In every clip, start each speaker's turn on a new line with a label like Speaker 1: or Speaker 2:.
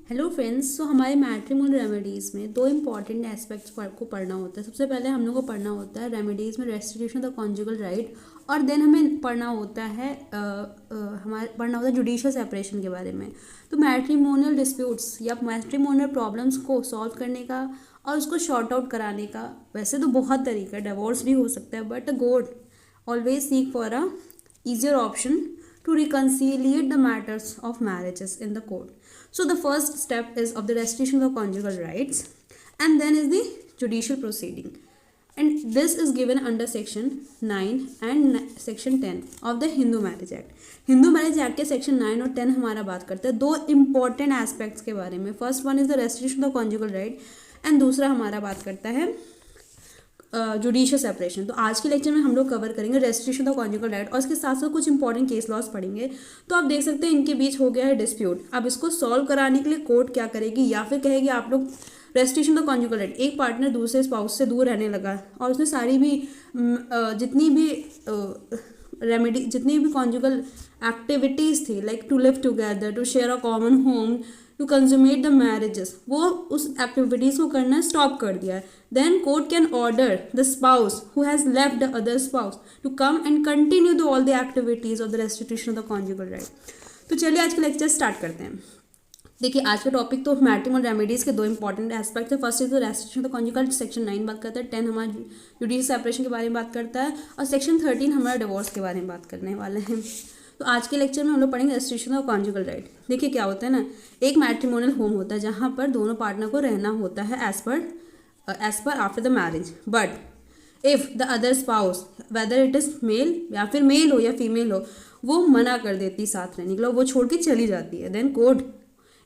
Speaker 1: Hello friends. सो हमारे matrimonial remedies में दो इंपॉर्टेंट एस्पेक्ट्स को पढ़ना होता है। सबसे पहले हम लोग को पढ़ना होता है रेमेडीज़ में रेस्टिट्यूशन द कॉन्जुगल राइट, और देन हमें पढ़ना होता है जुडिशियल सेपरेशन के बारे में। तो मैट्रिमोनियल डिस्प्यूट्स या मैट्रिमोनियल प्रॉब्लम्स को सॉल्व करने का और उसको शॉर्ट आउट कराने का वैसे तो बहुत तरीका है, डिवोर्स भी हो सकता है, but God always seek for a easier option to reconciliate the matters of marriages in the court. So the first step is of the restitution of conjugal rights, and then is the judicial proceeding, and this is given under section 9 and section 10 of the Hindu Marriage Act. Hindu Marriage act के section 9 और 10 हमारा बात करता है दो important aspects के बारे में। First one is the restitution of conjugal right, and दूसरा हमारा बात करता है जुडिशियल सेपरेशन। तो आज के लेक्चर में हम लोग कवर करेंगे रेस्टिट्यूशन ऑफ कॉन्जुगल राइट, और इसके साथ साथ कुछ इंपॉर्टेंट केस लॉस पढ़ेंगे। तो आप देख सकते हैं इनके बीच हो गया है डिस्प्यूट। अब इसको सॉल्व कराने के लिए कोर्ट क्या करेगी, या फिर कहेगी आप लोग रेस्टिट्यूशन ऑफ कॉन्जुगल राइट, एक पार्टनर दूसरे स्पाउस से दूर रहने लगा और उसने सारी भी जितनी भी रेमेडी जितनी भी कॉन्जुगल एक्टिविटीज़ थी, like to live together, to share a common home, to consummate the marriages, वो उस एक्टिविटीज़ को करना स्टॉप कर दिया है। Then court can order the spouse who has left the other spouse to come and continue the all the activities of the restitution of the conjugal right. तो चलिए आज का लेक्चर स्टार्ट करते हैं। देखिए आज का टॉपिक तो मैट्रिमोनियल रेमेडीज़ के दो इंपॉर्टेंट एस्पेक्ट है। First is the restitution of the conjugal, section 9 बात करता है, 10 हमारा जुडिशियल सेपरेशन के बारे में बात करता है, और सेक्शन 13 हमारा डिवोर्स के बारे में बात करने वाले हैं। तो आज के लेक्चर में हम लोग पढ़ेंगे रेस्टिट्यूशन ऑफ कॉन्जुगल राइट। देखिए क्या होता है ना, एक मैट्रिमोनियल होम होता है जहाँ पर दोनों पार्टनर को रहना होता है as per after the marriage, but if the other spouse whether it is male या फिर मेल हो या फीमेल हो, वो मना कर देती साथ रहने के लिए, वो छोड़ के चली जाती है। देन कोर्ट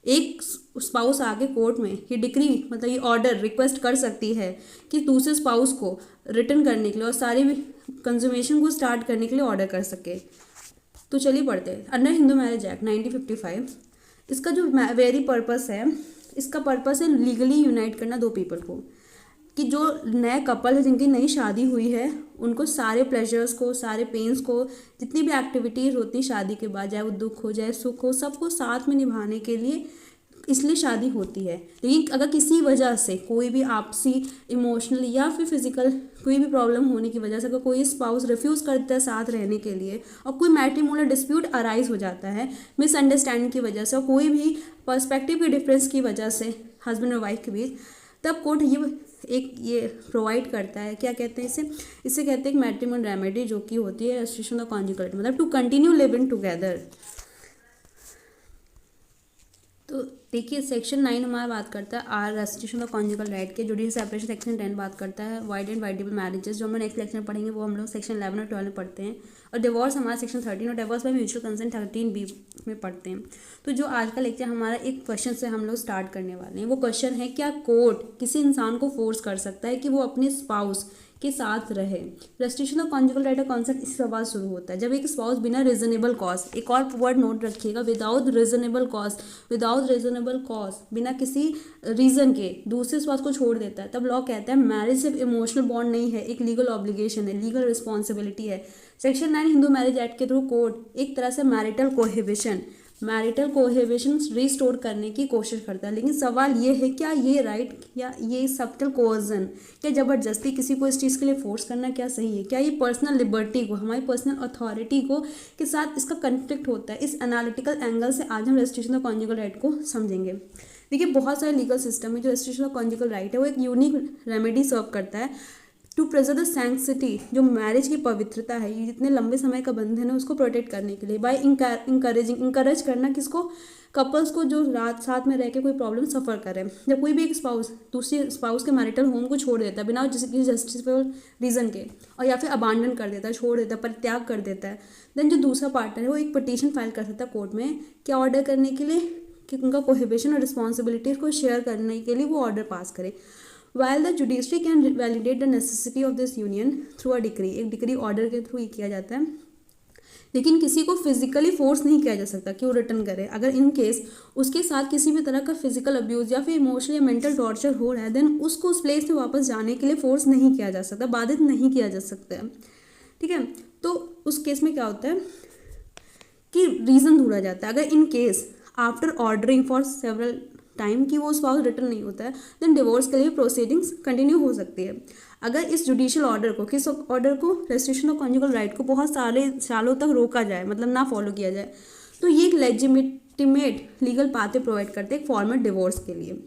Speaker 1: एक स्पाउस आके कोर्ट में ये डिक्री मतलब ये ऑर्डर रिक्वेस्ट कर सकती है कि दूसरे स्पाउस को रिटर्न करने के लिए और सारी कंज्यूमेशन को स्टार्ट करने के लिए ऑर्डर कर सके। तो चलिए पढ़ते हैं। अंडर हिंदू मैरिज एक्ट 1955 इसका जो वेरी पर्पस है, इसका पर्पस है लीगली यूनाइट करना दो पीपल को, कि जो नए कपल है जिनकी नई शादी हुई है उनको सारे प्लेजर्स को, सारे पेन्स को, जितनी भी एक्टिविटीज़ होती हैं शादी के बाद, चाहे वो दुख हो चाहे सुख हो, सबको साथ में निभाने के लिए इसलिए शादी होती है। लेकिन अगर किसी वजह से कोई भी आपसी इमोशनल या फिर फिजिकल कोई भी प्रॉब्लम होने की वजह से अगर कोई स्पाउस रिफ्यूज़ करता है साथ रहने के लिए, और कोई मैट्रिमोनियल डिस्प्यूट अराइज हो जाता है मिसअंडरस्टैंडिंग की वजह से, और कोई भी पर्सपेक्टिव के डिफरेंस की वजह से हस्बैंड और वाइफ के बीच, तब कोर्ट ये प्रोवाइड करता है, क्या कहते हैं इसे कहते हैं मैट्रिमोनियल रेमेडी, जो कि होती है रेस्टिट्यूशन ऑफ कॉन्जुगल राइट, मतलब टू कंटिन्यू लिविंग टुगेदर। तो देखिए सेक्शन 9 हमारा बात करता है or restitution of conjugal right के, जुडिशियल सेपरेशन सेक्शन 10 बात करता है वाइड एंड वाइडेबल मैरिजेस, जो हम नेक्स्ट लेक्चर में पढ़ेंगे, वो हम लोग सेक्शन 11 और 12 में पढ़ते हैं, और डिवोर्स हमारा सेक्शन 13 और divorce by mutual consent 13B में पढ़ते हैं। तो जो आज का लेक्चर हमारा एक क्वेश्चन से हम लोग स्टार्ट करने वाले हैं, वो क्वेश्चन है क्या कोर्ट किसी इंसान को फोर्स कर सकता है कि वो अपने स्पाउस के साथ रहे। रेस्टिट्यूशन ऑफ कॉन्जुगल राइट का कॉन्सेप्ट इस सवाल शुरू होता है जब एक स्पाउस बिना रीजनेबल कॉज, एक और वर्ड नोट रखिएगा, विदाउट रीजनेबल कॉज, बिना किसी रीजन के दूसरे स्पाउस को छोड़ देता है, तब लॉ कहता है मैरिज सिर्फ इमोशनल बॉन्ड नहीं है, एक लीगल ऑब्लिगेशन है, लीगल रिस्पॉन्सिबिलिटी है। सेक्शन 9 हिंदू मैरिज एक्ट के थ्रू कोर्ट एक तरह से मैरिटल कोहेबिशन रिस्टोर करने की कोशिश करता है। लेकिन सवाल ये है क्या ये राइट या ये सबटल कोअर्जन, क्या ज़बरदस्ती किसी को इस चीज़ के लिए फोर्स करना क्या सही है, क्या ये पर्सनल लिबर्टी को, हमारी पर्सनल अथॉरिटी को के साथ इसका कन्फ्लिक्ट होता है। इस एनालिटिकल एंगल से आज हम रेस्टिट्यूशन ऑफ कॉन्जुगल राइट को समझेंगे। देखिए बहुत सारे लीगल सिस्टम में जो रेस्टिट्यूशन ऑफ कॉन्जुगल राइट है वो एक यूनिक रेमेडी सर्व करता है टू प्रिजर्व द सैंक्टिटी, जो मैरिज की पवित्रता है, ये जितने लंबे समय का बंधन है उसको प्रोटेक्ट करने के लिए, बाय इंकरेज करना किसको, कपल्स को जो रात साथ में रह के कोई प्रॉब्लम सफ़र करे। जब कोई भी एक स्पाउस दूसरे स्पाउस के मैरिटल होम को छोड़ देता है बिना किसी जस्टिफिकेबल रीज़न के, और या फिर अबांडन कर देता है, छोड़ देता है, परित्याग कर देता है, देन जो दूसरा पार्टनर है वो एक पिटीशन फाइल कर सकता है कोर्ट में, क्या ऑर्डर करने के लिए कि उनका कोहिबिशन और रिस्पॉन्सिबिलिटीज़ को शेयर करने के लिए वो ऑर्डर पास करे। While the judiciary can validate the necessity of this union through a decree, एक डिक्री ऑर्डर के थ्रू ये किया जाता है, लेकिन किसी को फिजिकली फोर्स नहीं किया जा सकता कि वो रिटर्न करे। अगर इन केस उसके साथ किसी भी तरह का फिजिकल अब्यूज़ या फिर इमोशनल या मेंटल टॉर्चर हो रहा है, देन उसको उस प्लेस में वापस जाने के लिए फोर्स नहीं किया जा सकता, बाधित नहीं किया जा सकता है। ठीक है, तो उस केस में क्या होता है कि रीज़न ढूंढा जाता है। अगर in case after ordering for several time की वो स्पाउस रिटर्न नहीं होता है, देन डिवोर्स के लिए प्रोसीडिंग्स कंटिन्यू हो सकती है। अगर इस जुडिशियल ऑर्डर को, किस ऑर्डर को, रेस्ट्रिक्शन ऑफ कॉन्जुगल राइट को बहुत सारे सालों तक रोका जाए, मतलब ना फॉलो किया जाए, तो ये एक लेजिटिमेट लीगल पाथे प्रोवाइड करते हैं एक फॉर्मल डिवोर्स के लिए।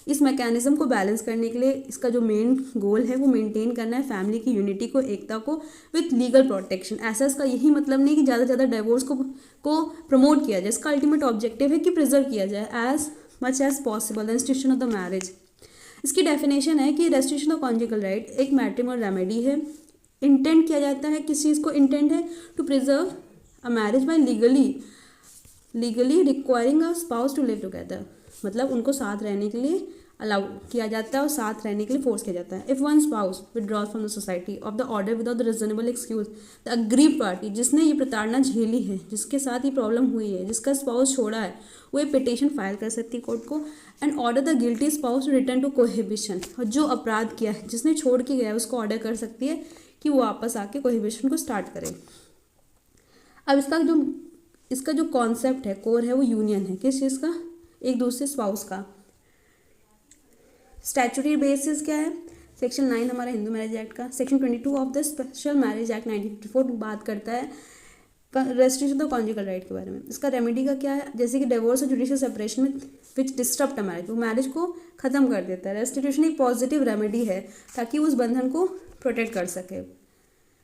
Speaker 1: इस मैकेनिज्म को बैलेंस करने के लिए इसका जो मेन गोल है वो मेंटेन करना है फैमिली की यूनिटी को, एकता को, विथ लीगल प्रोटेक्शन। ऐसा इसका यही मतलब नहीं कि ज़्यादा से ज़्यादा डिवोर्स को प्रमोट किया जाए, इसका अल्टीमेट ऑब्जेक्टिव है कि प्रिजर्व किया जाए as much as possible the institution of the marriage. इसकी डेफिनेशन है कि रेस्ट्रिक्शन ऑफ कॉन्जुगल राइट एक मैट्रिमोनियल रेमेडी है। इंटेंट किया जाता है, किस चीज़ को इंटेंट है, to preserve a marriage by legally requiring a spouse to live together, मतलब उनको साथ रहने के लिए अलाउ किया जाता है और साथ रहने के लिए फोर्स किया जाता है। If one spouse withdraws from the society of the order without the reasonable excuse, the aggrieved party, जिसने ये प्रताड़ना झेली है, जिसके साथ ये प्रॉब्लम हुई है, जिसका स्पाउस छोड़ा है, वो एक पिटीशन फाइल कर सकती है कोर्ट को and order the guilty spouse to return to cohabitation. और जो अपराध किया है, जिसने छोड़ के गया है, उसको ऑर्डर कर सकती है कि वो वापस आके कोहिबिशन को स्टार्ट करे। अब इसका जो कॉन्सेप्ट है, कोर है, वो यूनियन है। किस चीज़ का? एक दूसरे स्पाउस का। स्टैचुटरी बेसिस क्या है? सेक्शन 9 हमारा हिंदू मैरिज एक्ट का। Section 22 of the special marriage act 1954 बात करता है रेस्ट्रिक्शन ऑफ कॉन्जुगल राइट के बारे में। इसका रेमेडी का क्या है? जैसे कि डिवोर्स और जुडिशियल सेपरेशन में विच डिस्टर्ब अ मैरिज, वो मैरिज को ख़त्म कर देता है। रेस्टिट्यूशन एक पॉजिटिव रेमेडी है ताकि उस बंधन को प्रोटेक्ट कर सके।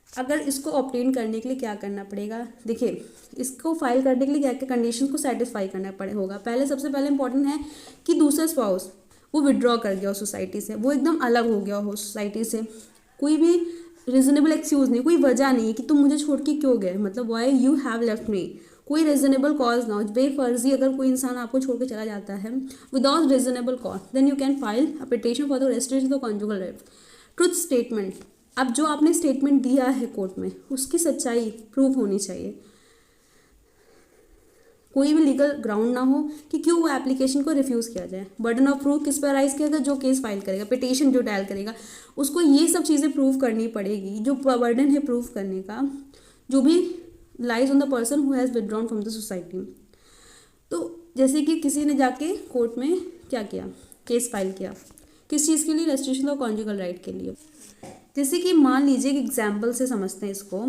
Speaker 1: अगर इसको ऑब्टेन करने के लिए क्या करना पड़ेगा? देखिए, इसको फाइल करने के लिए क्या क्या कंडीशन को सेटिस्फाई करना होगा। सबसे पहले इंपॉर्टेंट है कि दूसरा स्पाउस वो विड्रॉ कर गया हो सोसाइटी से, वो एकदम अलग हो गया हो सोसाइटी से, कोई भी रीजनेबल एक्सक्यूज़ नहीं, कोई वजह नहीं कि तुम मुझे छोड़ के क्यों गए, मतलब why you have left me, कोई रीजनेबल कॉज ना हो। बेफर्जी अगर कोई इंसान आपको छोड़ के चला जाता है without reasonable cause, then you can file a petition for the restriction of conjugal right. Truth statement, अब जो आपने स्टेटमेंट दिया है कोर्ट में, उसकी सच्चाई प्रूफ होनी चाहिए। कोई भी लीगल ग्राउंड ना हो कि क्यों वो एप्लीकेशन को रिफ्यूज़ किया जाए। बर्डन ऑफ प्रूफ किस पर राइज किया? जो केस फाइल करेगा, पिटीशन जो डायल करेगा, उसको ये सब चीज़ें प्रूव करनी पड़ेगी। जो बर्डन है प्रूफ करने का, जो भी lies on the person who has withdrawn from the society. तो जैसे कि किसी ने जाके कोर्ट में क्या किया, केस फाइल किया, किस चीज़ के लिए? रेस्ट्रिक्शन ऑफ कॉन्जुगल राइट के लिए। जैसे कि मान लीजिए कि एग्जाम्पल से समझते हैं इसको,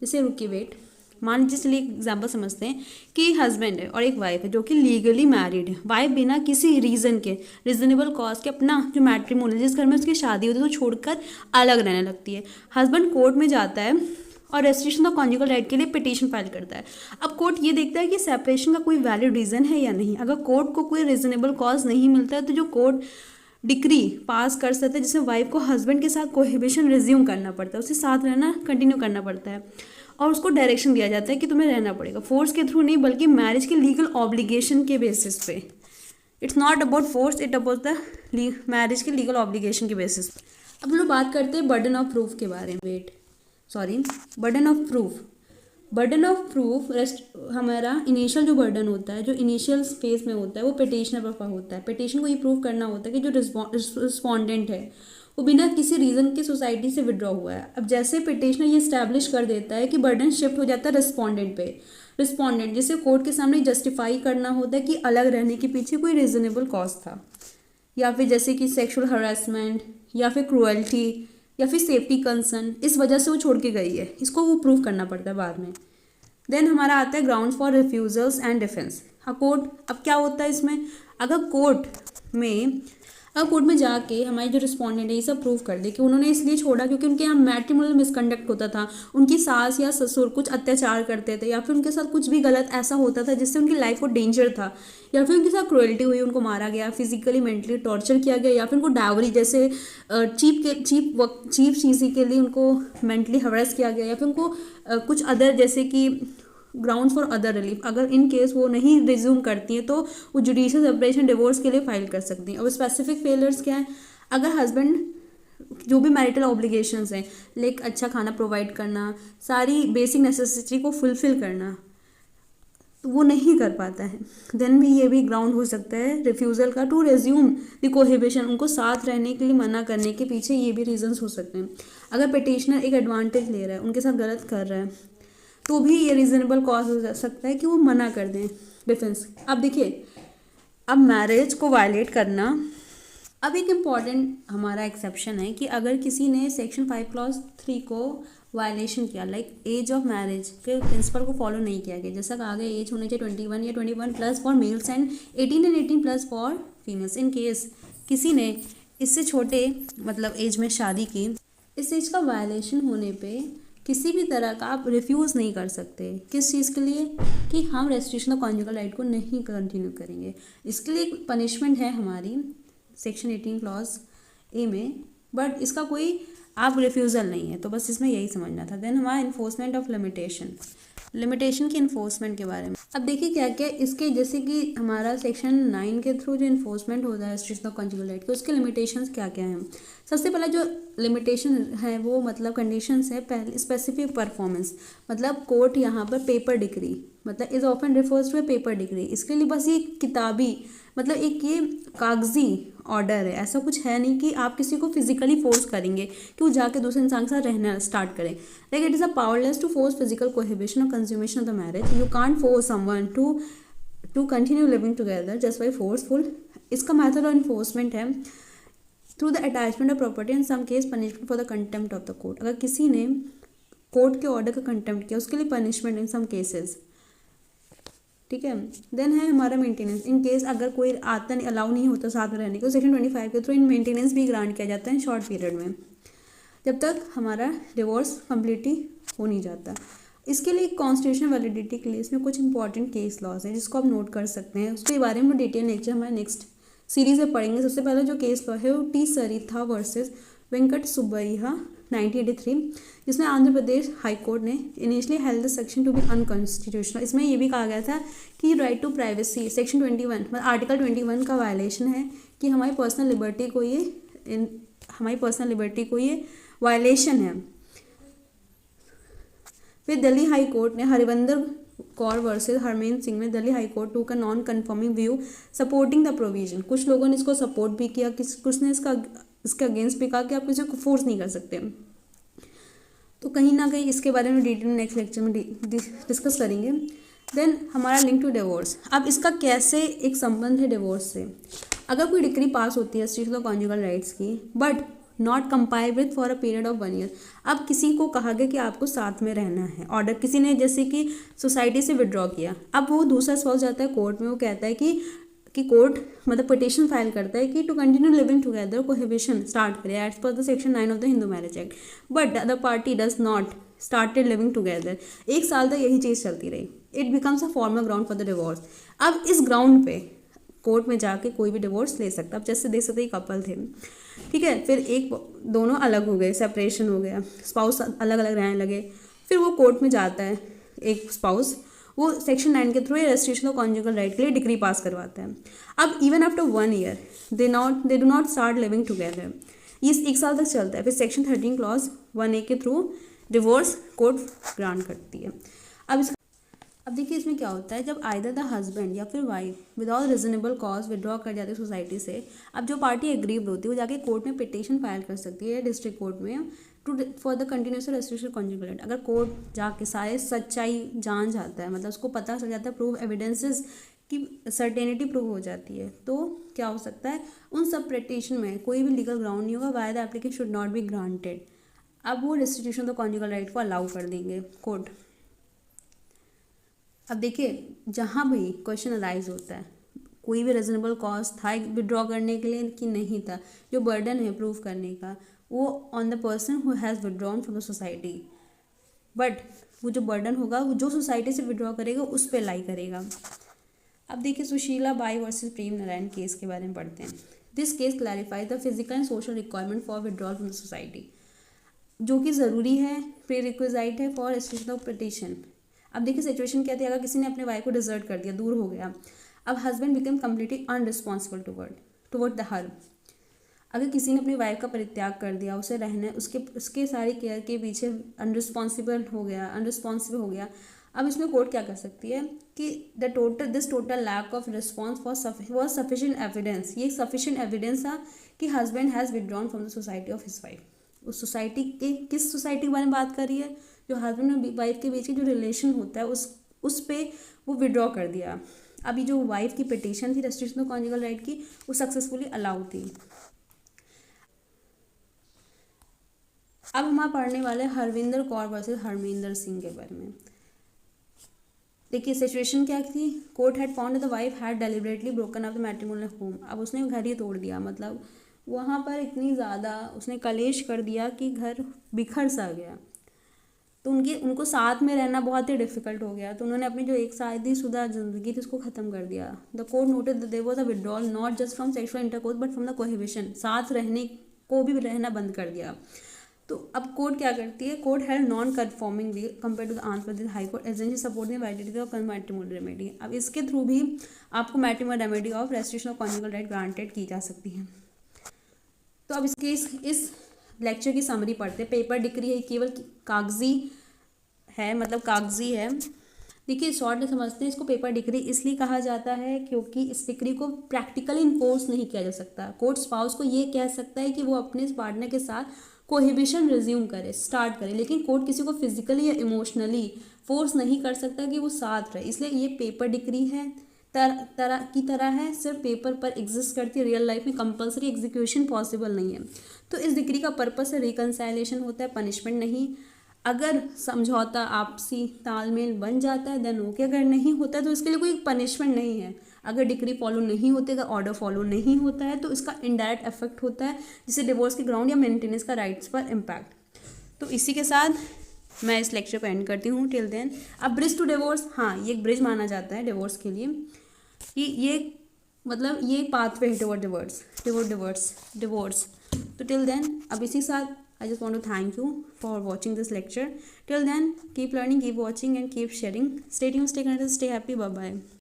Speaker 1: जैसे रुकी वेट, मान लीजिए चलिए एग्जाम्पल समझते हैं कि हस्बैंड है और एक वाइफ है जो कि लीगली मैरिड है। वाइफ बिना किसी रीज़न के, रीजनेबल कॉज के, अपना जो मैट्रिमोनियल जिस घर में उसकी शादी होती है तो छोड़कर अलग रहने लगती है। हस्बैंड कोर्ट में जाता है और रेस्ट्रिक्शन ऑफ कॉन्जुगल राइट के लिए पिटीशन फाइल करता है। अब कोर्ट ये देखता है कि सेपरेशन का कोई वैलिड रीज़न है या नहीं। अगर कोर्ट को कोई रीजनेबल कॉज नहीं मिलता है तो जो कोर्ट डिक्री पास कर सकते हैं जिसमें वाइफ को हस्बैंड के साथ कोहिबिशन रिज्यूम करना पड़ता है, उसके साथ रहना कंटिन्यू करना पड़ता है और उसको डायरेक्शन दिया जाता है कि तुम्हें रहना पड़ेगा, फोर्स के थ्रू नहीं बल्कि मैरिज के लीगल ऑब्लिगेशन के बेसिस पे। It's not about force, it about the marriage के लीगल ऑब्लिगेशन के बेसिस पे। अब लोग बात करते हैं बर्डन ऑफ प्रूफ के बारे में। बर्डन ऑफ प्रूफ हमारा इनिशियल जो बर्डन होता है, जो इनिशियल फेज में होता है, वो पिटिशनर पर होता है। पिटिशन को ये प्रूव करना होता है कि जो रिस्पॉन्डेंट है वो बिना किसी रीज़न के सोसाइटी से विड्रॉ हुआ है। अब जैसे पिटिशनर ये इस्टेब्लिश कर देता है कि बर्डन शिफ्ट हो जाता है रिस्पॉन्डेंट पे। रिस्पॉन्डेंट जिसे कोर्ट के सामने जस्टिफाई करना होता है कि अलग रहने के पीछे कोई रीजनेबल कॉज था, या फिर जैसे कि सेक्सुअल हरासमेंट या फिर क्रूअल्टी या फिर सेफ्टी कंसर्न, इस वजह से वो छोड़ के गई है, इसको वो प्रूव करना पड़ता है बाद में। देन हमारा आता है ground for refusals and defence. अब क्या होता है इसमें? अगर कोर्ट में जाके हमारे जो रिस्पॉन्डेंट है ये सब प्रूव कर दे कि उन्होंने इसलिए छोड़ा क्योंकि उनके यहाँ मैट्रिमोनियल मिसकंडक्ट होता था, उनकी सास या ससुर कुछ अत्याचार करते थे, या फिर उनके साथ कुछ भी गलत ऐसा होता था जिससे उनकी लाइफ को डेंजर था, या फिर उनके साथ क्रुएल्टी हुई, उनको मारा गया, फिजिकली मेंटली टॉर्चर किया गया, या फिर उनको डावरी जैसे चीप चीज़ के लिए उनको मेंटली हरास किया गया, या फिर उनको कुछ अदर जैसे कि ग्राउंड फॉर अदर रिलीफ, अगर इन केस वो नहीं रिज्यूम करती हैं तो वो जुडिशियल सेपरेशन डिवोर्स के लिए फाइल कर सकती हैं। और स्पेसिफिक फेलियर्स क्या है? अगर हस्बैंड जो भी मैरिटल ऑब्लिगेशंस हैं, लाइक अच्छा खाना प्रोवाइड करना, सारी बेसिक नेसेसिटी को फुलफिल करना, तो वो नहीं कर पाता है, देन भी ये भी ग्राउंड हो सकता है रिफ्यूज़ल का टू रेज्यूम द कोहिबिशन। उनको साथ रहने के लिए मना करने के पीछे ये भी रीजंस हो सकते हैं। अगर पिटिशनर एक एडवांटेज ले रहा है, उनके साथ गलत कर रहा है, तो भी ये रीज़नेबल कॉज हो सकता है कि वो मना कर दें डिफेंस। अब देखिए, अब मैरिज को वायलेट करना, अब एक इम्पॉर्टेंट हमारा एक्सेप्शन है कि अगर किसी ने सेक्शन 5 क्लॉज 3 को वायलेशन किया, लाइक एज ऑफ मैरिज के प्रिंसिपल को फॉलो नहीं किया गया, जैसा कहा गया एज होनी चाहिए 21 या 21 plus for mails and 18 and 18 plus for females. In case किसी ने इससे छोटे मतलब एज में शादी की, इस एज का वायलेशन होने पे किसी भी तरह का आप रिफ्यूज़ नहीं कर सकते। किस चीज़ के लिए? कि हम रेस्ट्रिक्शन ऑफ कॉन्जुगल राइट को नहीं कंटिन्यू करेंगे। इसके लिए एक पनिशमेंट है हमारी सेक्शन 18 क्लॉज ए में, बट इसका कोई आप रिफ्यूज़ल नहीं है, तो बस इसमें यही समझना था। देन हमारा इन्फोर्समेंट ऑफ लिमिटेशन की इन्फोर्समेंट के बारे में। अब देखिए क्या क्या इसके, जैसे कि हमारा सेक्शन 9 के थ्रू जो इन्फोर्समेंट होता है रेस्ट्रिक्शन ऑफ कॉन्जुगल राइट के, उसके लिमिटेशंस क्या क्या हैं। सबसे पहला जो लिमिटेशन है वो मतलब कंडीशंस है, पहले स्पेसिफिक परफॉर्मेंस, मतलब कोर्ट यहाँ पर पेपर डिग्री मतलब is often refers to a paper decree, इसके लिए बस ये किताबी मतलब एक ये कागजी ऑर्डर है, ऐसा कुछ है नहीं कि आप किसी को फिजिकली फोर्स करेंगे कि वो जाके दूसरे इंसान के साथ रहना स्टार्ट करें। Like it is a powerless to force physical cohabitation और consummation of the marriage, you can't force someone to continue living together just by forceful. इसका मेथड ऑफ इन्फोर्समेंट है through the attachment of property, in some case punishment for the contempt of the court. अगर किसी ने court के order का contempt किया उसके लिए पनिशमेंट इन सम केसेस, ठीक है। देन है हमारा मेंटेनेंस, इन केस अगर कोई आता नहीं, अलाउ नहीं होता साथ में रहने को, सेक्शन 25 के थ्रू इन मेंटेनेंस भी ग्रांट किया जाता है शॉर्ट पीरियड में, जब तक हमारा डिवोर्स कम्प्लीटली हो नहीं जाता। इसके लिए कॉन्स्टिट्यूशनल वैलिडिटी के लिए इसमें कुछ इंपॉर्टेंट केस लॉज है जिसको आप नोट कर सकते हैं, उसके बारे में डिटेल लेक्चर हमारे नेक्स्ट सीरीज में पढ़ेंगे। सबसे पहले जो केस लॉ है वो टी सरिथा वर्सेस वेंकट सुब्बैया 1983, जिसमें आंध्र प्रदेश हाई कोर्ट ने initially held the section to be unconstitutional. इसमें ये भी कहा गया था कि राइट टू प्राइवेसी सेक्शन 21 मतलब आर्टिकल 21 का वायलेशन है, कि हमारी पर्सनल लिबर्टी को ये वायलेशन है। फिर दिल्ली हाई कोर्ट ने हरिवंदर कौर वर्सेस हरमेन सिंह में दिल्ली हाई कोर्ट टूक a non confirming view supporting the provision. कुछ लोगों ने इसको सपोर्ट भी किया, कुछ ने इसके अगेंस्ट भी कहा कि आप किसी को फोर्स नहीं कर सकते। तो कहीं ना कहीं इसके बारे में डिटेल नेक्स्ट लेक्चर में डिस्कस करेंगे। देन हमारा लिंक टू डिवोर्स, अब इसका कैसे एक संबंध है डिवोर्स से। अगर कोई डिग्री पास होती है रेस्ट्रिक्शन ऑफ कॉन्जुगल राइट्स की but not compile with for a period of 1 year, अब किसी को कहा गया कि आपको साथ में रहना है, ऑर्डर किसी ने जैसे कि सोसाइटी से विड्रॉ किया, अब वो दूसरा स्पाउस जाता है कोर्ट में, वो कहता है कि कोर्ट मतलब पिटिशन फाइल करता है कि to continue living together cohabitation start करे as per the section 9 of the Hindu Marriage Act, but the other party does not started living together. 1 साल तक यही चीज़ चलती रही, it becomes a formal ground for the divorce. अब इस ground पे कोर्ट में जाके कोई भी डिवोर्स ले सकता। अब जैसे देख सकते कपल थे, ठीक है, फिर एक दोनों अलग हो गए, सेपरेशन हो गया, स्पाउस अलग अलग रहने लगे, फिर वो कोर्ट में जाता है एक स्पाउस, वो सेक्शन 9 के through restriction of conjugal right के लिए डिग्री पास करवाता है। अब even after 1 year they do not start living together, ये 1 साल तक चलता है। फिर सेक्शन 13 क्लॉज 1A के थ्रू डिवोर्स कोर्ट ग्रांट करती है। अब देखिए इसमें क्या होता है, जब आइदर द हस्बैंड या फिर wife without reasonable cause withdraw कर जाती है सोसाइटी से, अब जो पार्टी एग्रीव्ड होती है वो जाके कोर्ट में पिटीशन फाइल कर सकती है डिस्ट्रिक्ट कोर्ट में to for the continuous restriction conjugal right. अगर कोर्ट जाके सारे सच्चाई जान जाता है, मतलब उसको पता चल जाता है, प्रूफ एविडेंसेस की सर्टेनिटी प्रूव हो जाती है, तो क्या हो सकता है, उन सब पिटीशन में कोई भी लीगल ग्राउंड नहीं होगा, why the application should not be granted. अब वो रेस्टिट्यूशन ऑफ कॉन्जुगल राइट को अलाउ कर देंगे कोर्ट। अब देखिए जहाँ भी क्वेश्चन अराइज होता है, कोई भी रीजनेबल कॉज था विड्रॉ करने के लिए कि नहीं था, जो बर्डन है प्रूफ करने का वो on the person who has withdrawn from the society, but वो जो बर्डन होगा वो जो सोसाइटी से विड्रॉ करेगा उस पर लाई करेगा। अब देखिए Sushila by versus Prem Narayan case के बारे में पढ़ते हैं। This case clarifies the physical and social requirement for withdrawal from the society, जो कि ज़रूरी है, प्री रिक्विजाइट है फॉर रेस्ट्रिक्शन ऑफ पिटीशन। अब देखिए सिचुएशन क्या थी, अगर किसी ने अपने वाइफ को डिजर्ट कर दिया, दूर हो गया, अब husband become completely unresponsible toward the her. अगर किसी ने अपनी वाइफ का परित्याग कर दिया, उसे रहने उसके सारी केयर के पीछे अनरिस्पॉन्सिबल हो गया, अब इसमें कोर्ट क्या कर सकती है कि this total lack of response was sufficient evidence, ये सफिशिएंट एविडेंस था कि husband has withdrawn from the society of his wife. उस सोसाइटी के किस सोसाइटी के बारे में बात कर रही है, जो हस्बैंड और वाइफ के बीच की जो रिलेशन होता है उस पे वो विड्रॉ कर दिया। अभी जो वाइफ की पिटीशन थी रेस्ट्रिक्शन ऑफ कॉन्जुगल राइट की, वो सक्सेसफुली अलाउड थी। अब हम पढ़ने वाले हरविंदर कौर वर्सेस हरमिंदर सिंह के बारे में। देखिए सिचुएशन क्या थी, court had found the wife had deliberately broken up the matrimonial home. अब उसने घर ही तोड़ दिया, मतलब वहाँ पर इतनी ज़्यादा उसने कलेश कर दिया कि घर बिखर सा गया। तो उनको साथ में रहना बहुत ही डिफिकल्ट हो गया, तो उन्होंने अपनी जो एक शादीशुदा ज़िंदगी थी उसको ख़त्म कर दिया। The court noted that there was a withdrawal not just from sexual intercourse but from the cohabitation, साथ रहने को भी रहना बंद कर दिया। तो अब कोर्ट क्या करती है, court had non conforming league compare to the Andhra Pradesh high court agency support the validity of matrimonial remedy. अब इसके थ्रू भी आपको matrimonial remedy of restriction of conjugal right granted की जा सकती है। तो अब इसके इस लेक्चर की समरी पढ़ते हैं। पेपर डिक्री है, केवल कागजी है, मतलब कागजी है। देखिए शॉर्ट में समझते हैं इसको। पेपर डिक्री इसलिए कहा जाता है क्योंकि इस डिक्री को प्रैक्टिकली इन्फोर्स नहीं किया जा सकता। कोर्ट स्पाउस को ये कह सकता है कि वो अपने पार्टनर के साथ कोहिबिशन रिज्यूम करे, स्टार्ट करे, लेकिन कोर्ट किसी को फिजिकली या इमोशनली फोर्स नहीं कर सकता कि वो साथ रहे। इसलिए ये पेपर डिक्री है, तरह है, सिर्फ पेपर पर एग्जिस्ट करती है, रियल लाइफ में कंपलसरी एग्जीक्यूशन पॉसिबल नहीं है। तो इस डिक्री का पर्पस है रिकंसाइलेशन होता है, पनिशमेंट नहीं। अगर समझौता आपसी तालमेल बन जाता है देन ओके, अगर नहीं होता है तो इसके लिए कोई पनिशमेंट नहीं है। अगर डिक्री फॉलो नहीं होती, अगर ऑर्डर फॉलो नहीं होता है तो इसका इनडायरेक्ट इफेक्ट होता है, जिससे डिवोर्स के ग्राउंड या मेंटेनेंस का राइट्स पर इम्पैक्ट। तो इसी के साथ मैं इस लेक्चर को एंड करती हूँ। टिल देन अब ब्रिज टू डिवोर्स, हाँ ये एक ब्रिज माना जाता है डिवोर्स के लिए, कि ये मतलब ये पाथवे है डिवोर्स। तो टिल देन अब इसी साथ I just want to thank you for watching this lecture. Till then, keep learning, keep watching and keep sharing. Stay tuned, stay connected, stay happy. Bye bye.